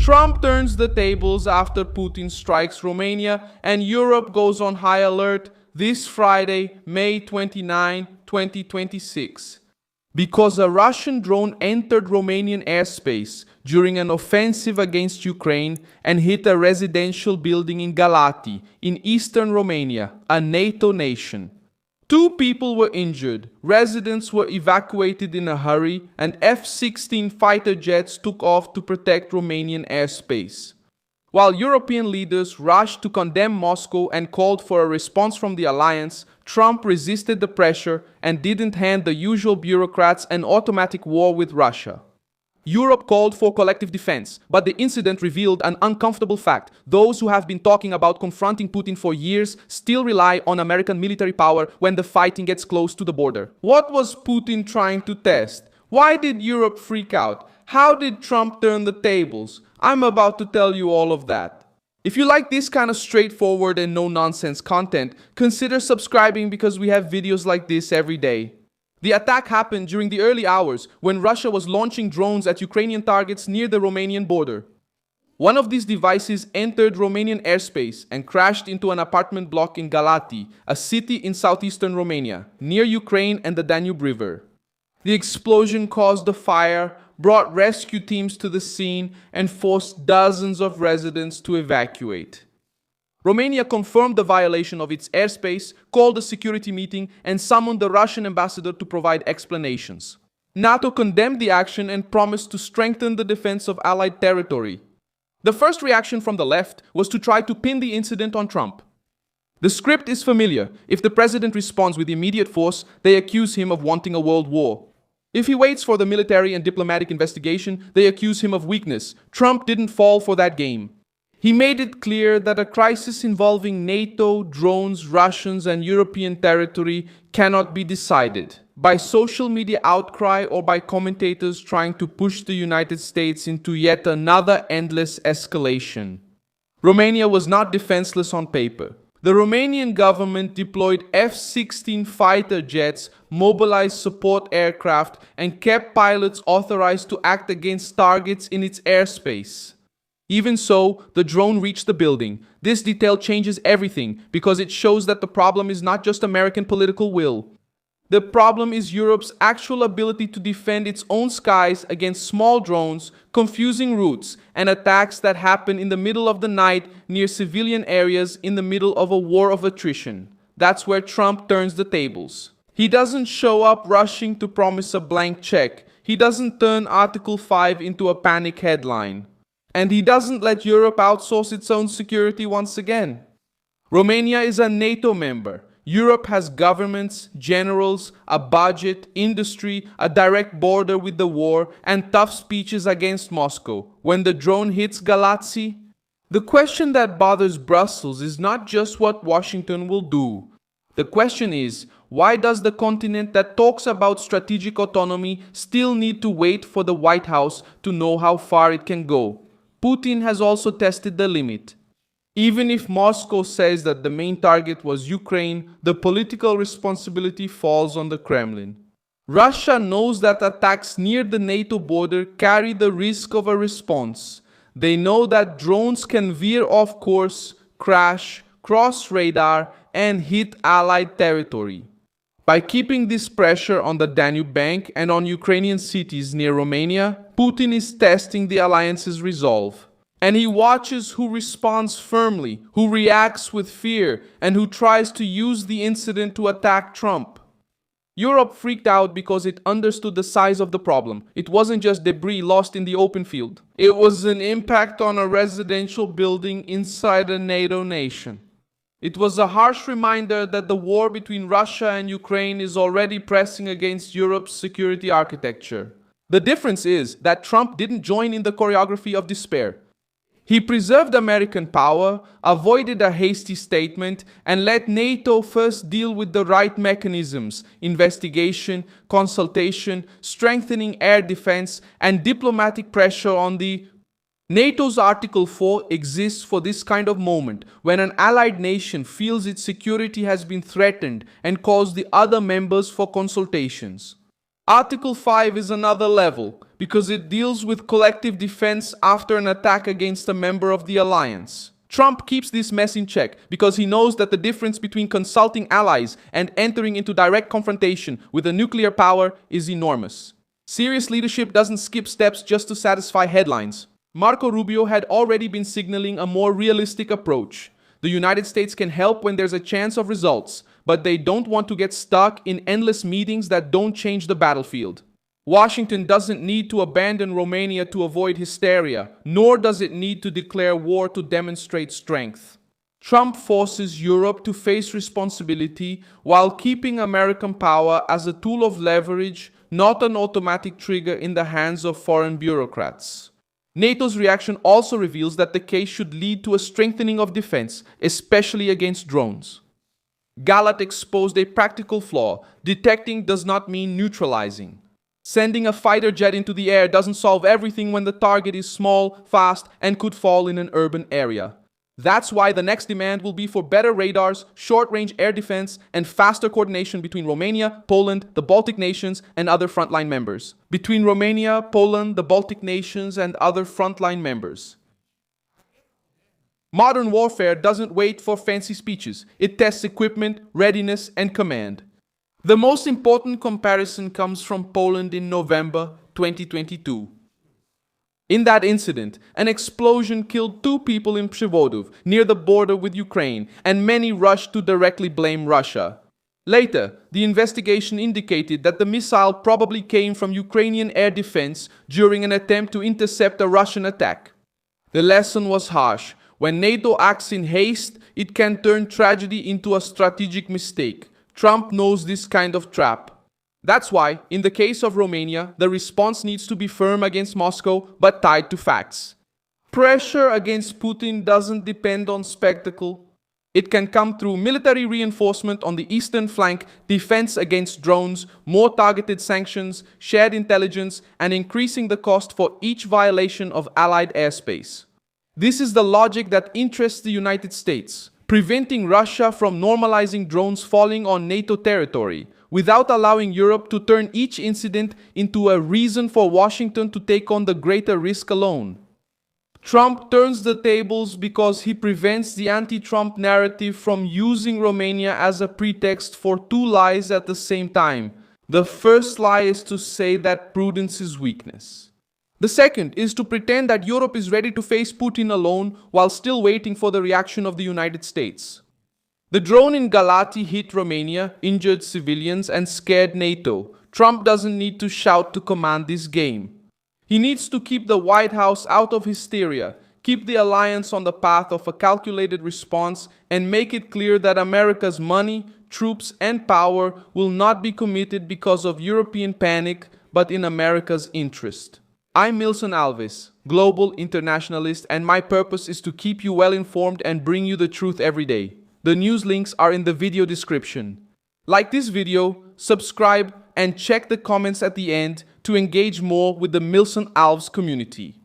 Trump turns the tables after Putin strikes Romania, and Europe goes on high alert this Friday, May 29, 2026. Because a Russian drone entered Romanian airspace during an offensive against Ukraine and hit a residential building in Galati, in eastern Romania, a NATO nation. 2 people were injured, residents were evacuated in a hurry, and F-16 fighter jets took off to protect Romanian airspace. While European leaders rushed to condemn Moscow and called for a response from the alliance, Trump resisted the pressure and didn't hand the usual bureaucrats an automatic war with Russia. Europe called for collective defense, but the incident revealed an uncomfortable fact. Those who have been talking about confronting Putin for years still rely on American military power when the fighting gets close to the border. What was Putin trying to test? Why did Europe freak out? How did Trump turn the tables? I'm about to tell you all of that. If you like this kind of straightforward and no-nonsense content, consider subscribing because we have videos like this every day. The attack happened during the early hours when Russia was launching drones at Ukrainian targets near the Romanian border. One of these devices entered Romanian airspace and crashed into an apartment block in Galati, a city in southeastern Romania, near Ukraine and the Danube River. The explosion caused a fire, brought rescue teams to the scene, and forced dozens of residents to evacuate. Romania confirmed the violation of its airspace, called a security meeting, and summoned the Russian ambassador to provide explanations. NATO condemned the action and promised to strengthen the defense of Allied territory. The first reaction from the left was to try to pin the incident on Trump. The script is familiar. If the president responds with immediate force, they accuse him of wanting a world war. If he waits for the military and diplomatic investigation, they accuse him of weakness. Trump didn't fall for that game. He made it clear that a crisis involving NATO, drones, Russians, and European territory cannot be decided by social media outcry or by commentators trying to push the United States into yet another endless escalation. Romania was not defenseless on paper. The Romanian government deployed F-16 fighter jets, mobilized support aircraft, and kept pilots authorized to act against targets in its airspace. Even so, the drone reached the building. This detail changes everything because it shows that the problem is not just American political will. The problem is Europe's actual ability to defend its own skies against small drones, confusing routes, and attacks that happen in the middle of the night near civilian areas in the middle of a war of attrition. That's where Trump turns the tables. He doesn't show up rushing to promise a blank check. He doesn't turn Article 5 into a panic headline. And he doesn't let Europe outsource its own security once again. Romania is a NATO member. Europe has governments, generals, a budget, industry, a direct border with the war, and tough speeches against Moscow. When the drone hits Galați, the question that bothers Brussels is not just what Washington will do. The question is, why does the continent that talks about strategic autonomy still need to wait for the White House to know how far it can go? Putin has also tested the limit. Even if Moscow says that the main target was Ukraine, the political responsibility falls on the Kremlin. Russia knows that attacks near the NATO border carry the risk of a response. They know that drones can veer off course, crash, cross radar, and hit Allied territory. By keeping this pressure on the Danube bank and on Ukrainian cities near Romania, Putin is testing the alliance's resolve. And he watches who responds firmly, who reacts with fear, and who tries to use the incident to attack Trump. Europe freaked out because it understood the size of the problem. It wasn't just debris lost in the open field. It was an impact on a residential building inside a NATO nation. It was a harsh reminder that the war between Russia and Ukraine is already pressing against Europe's security architecture. The difference is that Trump didn't join in the choreography of despair. He preserved American power, avoided a hasty statement, and let NATO first deal with the right mechanisms: investigation, consultation, strengthening air defense, and diplomatic pressure on the NATO's Article 4 exists for this kind of moment, when an allied nation feels its security has been threatened and calls the other members for consultations. Article 5 is another level because it deals with collective defense after an attack against a member of the alliance. Trump keeps this mess in check because he knows that the difference between consulting allies and entering into direct confrontation with a nuclear power is enormous. Serious leadership doesn't skip steps just to satisfy headlines. Marco Rubio had already been signaling a more realistic approach. The United States can help when there's a chance of results, but they don't want to get stuck in endless meetings that don't change the battlefield. Washington doesn't need to abandon Romania to avoid hysteria, nor does it need to declare war to demonstrate strength. Trump forces Europe to face responsibility while keeping American power as a tool of leverage, not an automatic trigger in the hands of foreign bureaucrats. NATO's reaction also reveals that the case should lead to a strengthening of defense, especially against drones. Galat exposed a practical flaw. Detecting does not mean neutralizing. Sending a fighter jet into the air doesn't solve everything when the target is small, fast, and could fall in an urban area. That's why the next demand will be for better radars, short-range air defense, and faster coordination between Romania, Poland, the Baltic nations, and other frontline members. Between Romania, Poland, the Baltic nations, and other frontline members. Modern warfare doesn't wait for fancy speeches. It tests equipment, readiness, and command. The most important comparison comes from Poland in November 2022. In that incident, an explosion killed 2 people in Przewodów, near the border with Ukraine, and many rushed to directly blame Russia. Later, the investigation indicated that the missile probably came from Ukrainian air defense during an attempt to intercept a Russian attack. The lesson was harsh. When NATO acts in haste, it can turn tragedy into a strategic mistake. Trump knows this kind of trap. That's why, in the case of Romania, the response needs to be firm against Moscow, but tied to facts. Pressure against Putin doesn't depend on spectacle. It can come through military reinforcement on the eastern flank, defense against drones, more targeted sanctions, shared intelligence, and increasing the cost for each violation of Allied airspace. This is the logic that interests the United States, preventing Russia from normalizing drones falling on NATO territory, without allowing Europe to turn each incident into a reason for Washington to take on the greater risk alone. Trump turns the tables because he prevents the anti-Trump narrative from using Romania as a pretext for 2 lies at the same time. The first lie is to say that prudence is weakness. The second is to pretend that Europe is ready to face Putin alone while still waiting for the reaction of the United States. The drone in Galati hit Romania, injured civilians, and scared NATO. Trump doesn't need to shout to command this game. He needs to keep the White House out of hysteria, keep the alliance on the path of a calculated response, and make it clear that America's money, troops, and power will not be committed because of European panic, but in America's interest. I'm Milson Alves, global internationalist, and my purpose is to keep you well informed and bring you the truth every day. The news links are in the video description. Like this video, subscribe, and check the comments at the end to engage more with the Milson Alves community.